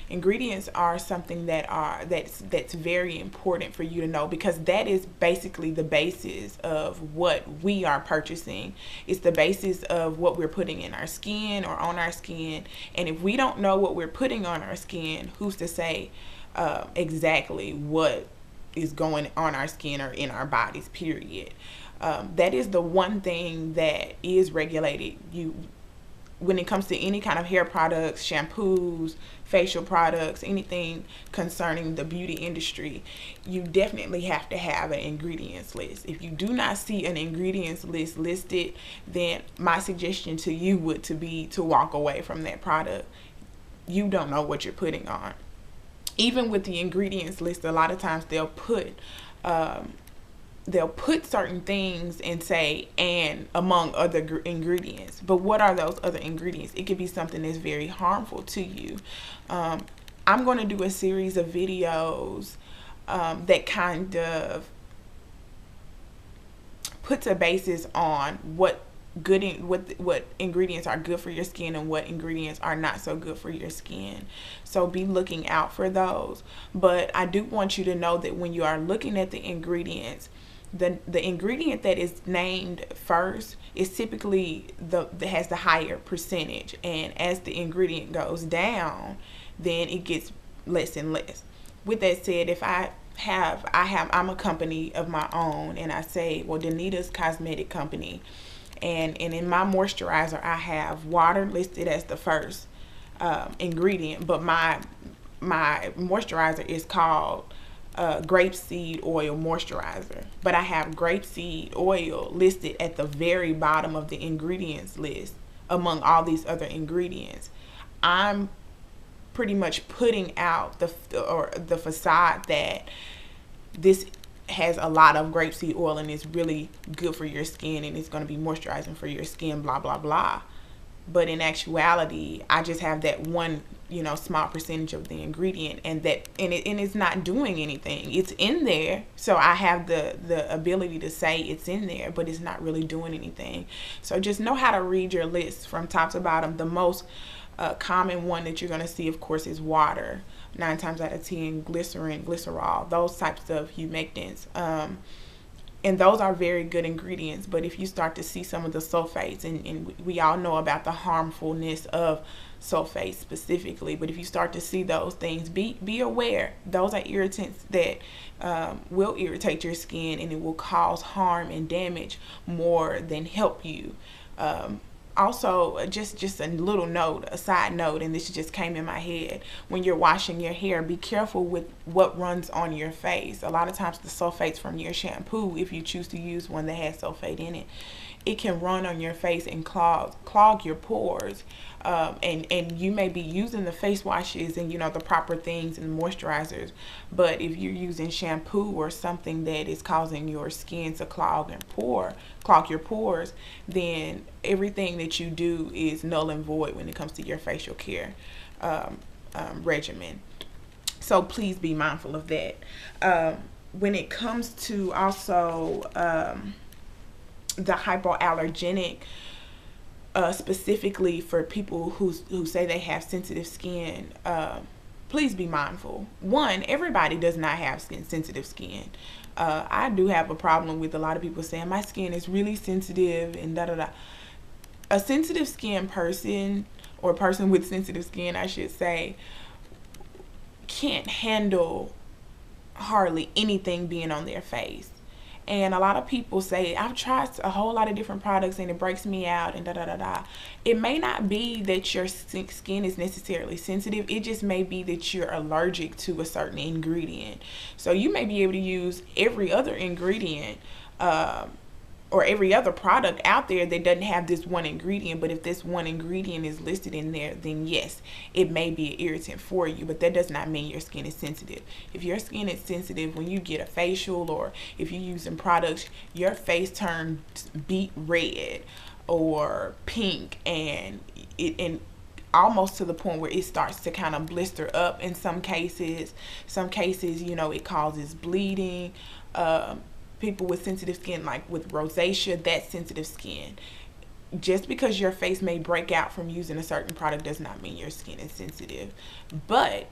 Ingredients are something that's very important for you to know, because that is basically the basis of what we are purchasing. It's the basis of what we're putting in our skin or on our skin. And if we don't know what we're putting on our skin, who's to say exactly what is going on our skin or in our bodies, period. That is the one thing that is regulated. When it comes to any kind of hair products, shampoos, facial products, anything concerning the beauty industry, you definitely have to have an ingredients list. If you do not see an ingredients list listed, then my suggestion to you would be to walk away from that product. You don't know what you're putting on. Even with the ingredients list, a lot of times they'll put certain things and say, and among other ingredients. But what are those other ingredients? It could be something that's very harmful to you. I'm going to do a series of videos that kind of puts a basis on what ingredients are good for your skin and what ingredients are not so good for your skin. So be looking out for those. But I do want you to know that when you are looking at the ingredients, the ingredient that is named first is typically that has the higher percentage, and as the ingredient goes down, then it gets less and less. With that said, if I'm a company of my own, and I say, well, Danita's Cosmetic Company, and in my moisturizer I have water listed as the first ingredient, but my moisturizer is called grapeseed oil moisturizer, but I have grapeseed oil listed at the very bottom of the ingredients list among all these other ingredients. I'm pretty much putting out the facade that this has a lot of grapeseed oil and it's really good for your skin and it's going to be moisturizing for your skin, blah blah blah. But in actuality, I just have that one, small percentage of the ingredient, and it's not doing anything. It's in there, so I have the ability to say it's in there, but it's not really doing anything. So just know how to read your list from top to bottom. The most common one that you're going to see, of course, is water. 9 times out of 10, glycerin, glycerol, those types of humectants. And those are very good ingredients. But if you start to see some of the sulfates, and we all know about the harmfulness of sulfates specifically, but if you start to see those things, be aware. Those are irritants that will irritate your skin, and it will cause harm and damage more than help you. Also, just a little note, a side note, and this just came in my head. When you're washing your hair, be careful with what runs on your face. A lot of times the sulfates from your shampoo, if you choose to use one that has sulfate in it, it can run on your face and clog your pores. And you may be using the face washes and the proper things and moisturizers, but if you're using shampoo or something that is causing your skin to clog your pores, then everything that you do is null and void when it comes to your facial care regimen. So please be mindful of that. When it comes to also the hypoallergenic, specifically for people who say they have sensitive skin, please be mindful. One, everybody does not have sensitive skin. I do have a problem with a lot of people saying my skin is really sensitive and da da da. A sensitive skin person, or a person with sensitive skin, I should say, can't handle hardly anything being on their face. And a lot of people say, I've tried a whole lot of different products and it breaks me out and da da da da. It may not be that your skin is necessarily sensitive. It just may be that you're allergic to a certain ingredient. So you may be able to use every other ingredient or every other product out there that doesn't have this one ingredient, but if this one ingredient is listed in there, then yes, it may be an irritant for you, but that does not mean your skin is sensitive. If your skin is sensitive, when you get a facial or if you're using products, your face turns beet red or pink, and almost to the point where it starts to kind of blister up in some cases. It causes bleeding. People with sensitive skin, like with rosacea, that's sensitive skin. just because your face may break out from using a certain product does not mean your skin is sensitive. But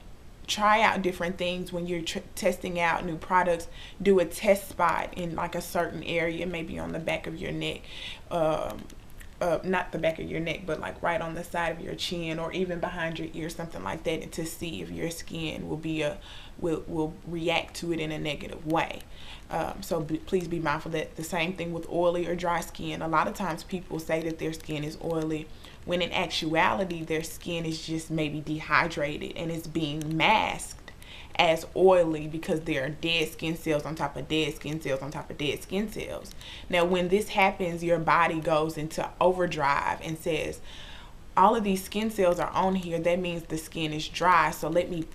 try out different things when you're testing out new products. Do a test spot in like a certain area, maybe on the back of your neck, not the back of your neck, but like right on the side of your chin, or even behind your ear, something like that, and to see if your skin will react to it in a negative way. So please be mindful that the same thing with oily or dry skin. A lot of times people say that their skin is oily, when in actuality their skin is just maybe dehydrated and it's being masked as oily because there are dead skin cells on top of dead skin cells on top of dead skin cells. Now, when this happens, your body goes into overdrive and says, all of these skin cells are on here, that means the skin is dry, so let me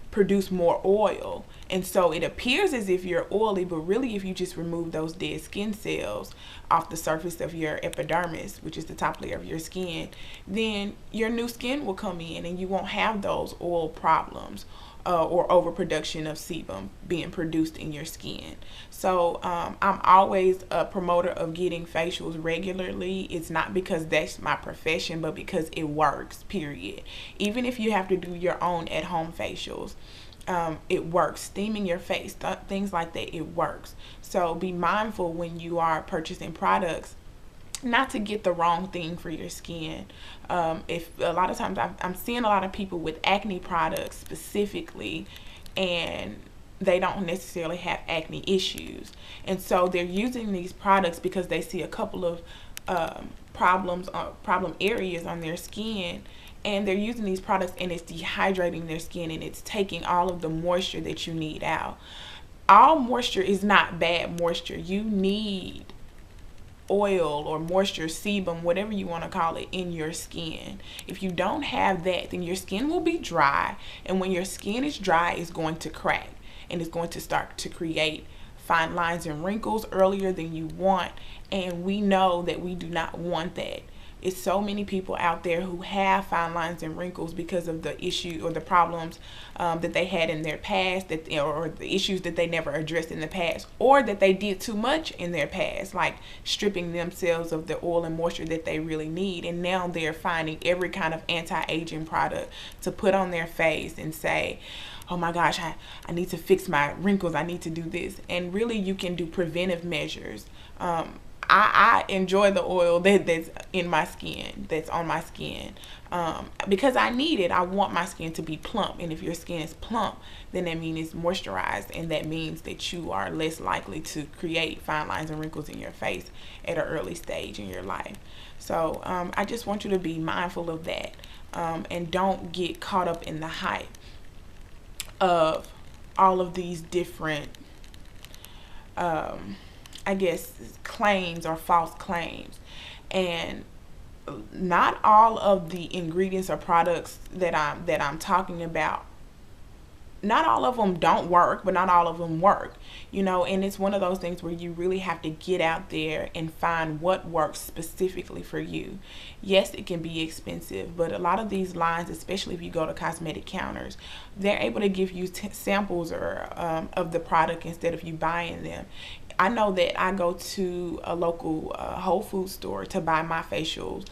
produce more oil. And so it appears as if you're oily, but really if you just remove those dead skin cells off the surface of your epidermis, which is the top layer of your skin, then your new skin will come in and you won't have those oil problems or overproduction of sebum being produced in your skin. So I'm always a promoter of getting facials regularly. It's not because that's my profession, but because it works, period. Even if you have to do your own at-home facials, it works. Steaming your face, things like that, it works. So be mindful when you are purchasing products not to get the wrong thing for your skin. If a lot of times I'm seeing a lot of people with acne products specifically, and they don't necessarily have acne issues, and so they're using these products because they see a couple of problem areas on their skin, and they're using these products and it's dehydrating their skin and it's taking all of the moisture that you need out. All moisture is not bad moisture. You need oil or moisture, sebum, whatever you want to call it, in your skin. If you don't have that, then your skin will be dry, and when your skin is dry, it's going to crack and it's going to start to create fine lines and wrinkles earlier than you want, and we know that we do not want that. It's so many people out there who have fine lines and wrinkles because of the issue or the problems that they had in their past, or the issues that they never addressed in the past, or that they did too much in their past, like stripping themselves of the oil and moisture that they really need. And now they're finding every kind of anti-aging product to put on their face and say, oh my gosh, I need to fix my wrinkles, I need to do this. And really you can do preventive measures. I enjoy the oil that's in my skin, that's on my skin, because I need it. I want my skin to be plump, and if your skin is plump, then that means it's moisturized, and that means that you are less likely to create fine lines and wrinkles in your face at an early stage in your life. So I just want you to be mindful of that, and don't get caught up in the hype of all of these different I guess claims or false claims. And not all of the ingredients or products that I'm talking about, not all of them don't work, but not all of them work, and it's one of those things where you really have to get out there and find what works specifically for you. Yes, it can be expensive, but a lot of these lines, especially if you go to cosmetic counters, they're able to give you samples or of the product instead of you buying them. I know that I go to a local Whole Foods store to buy my facials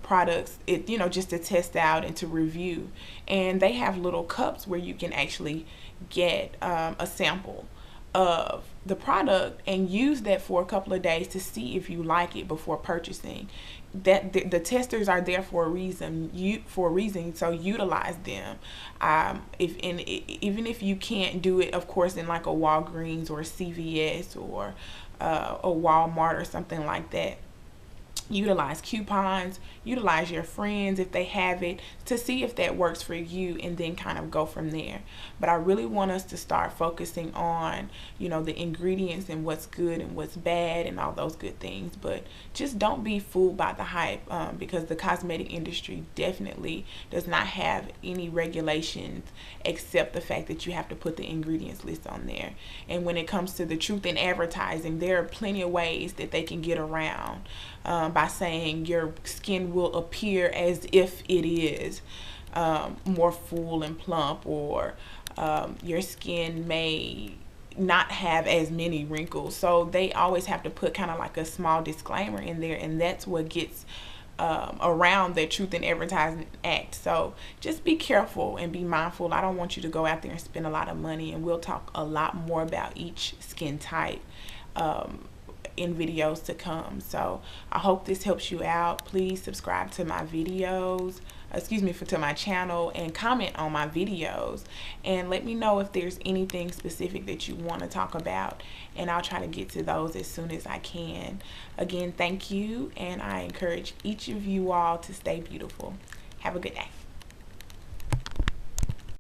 products, just to test out and to review, and they have little cups where you can actually get a sample of the product and use that for a couple of days to see if you like it before purchasing. That the testers are there for a reason. So utilize them. Even if you can't do it, of course, in like a Walgreens or a CVS or a Walmart or something like that, utilize coupons, utilize your friends if they have it, to see if that works for you, and then kind of go from there. But I really want us to start focusing on the ingredients and what's good and what's bad and all those good things. But just don't be fooled by the hype, because the cosmetic industry definitely does not have any regulations except the fact that you have to put the ingredients list on there. And when it comes to the truth in advertising, there are plenty of ways that they can get around by saying your skin will appear as if it is more full and plump, or your skin may not have as many wrinkles. So they always have to put kind of like a small disclaimer in there, and that's what gets around the Truth in Advertising Act. So just be careful and be mindful. I don't want you to go out there and spend a lot of money, and we'll talk a lot more about each skin type in videos to come. So I hope this helps you out. Please subscribe to my videos, to my channel, and comment on my videos, and let me know if there's anything specific that you want to talk about, and I'll try to get to those as soon as I can. Again, thank you, and I encourage each of you all to stay beautiful. Have a good day.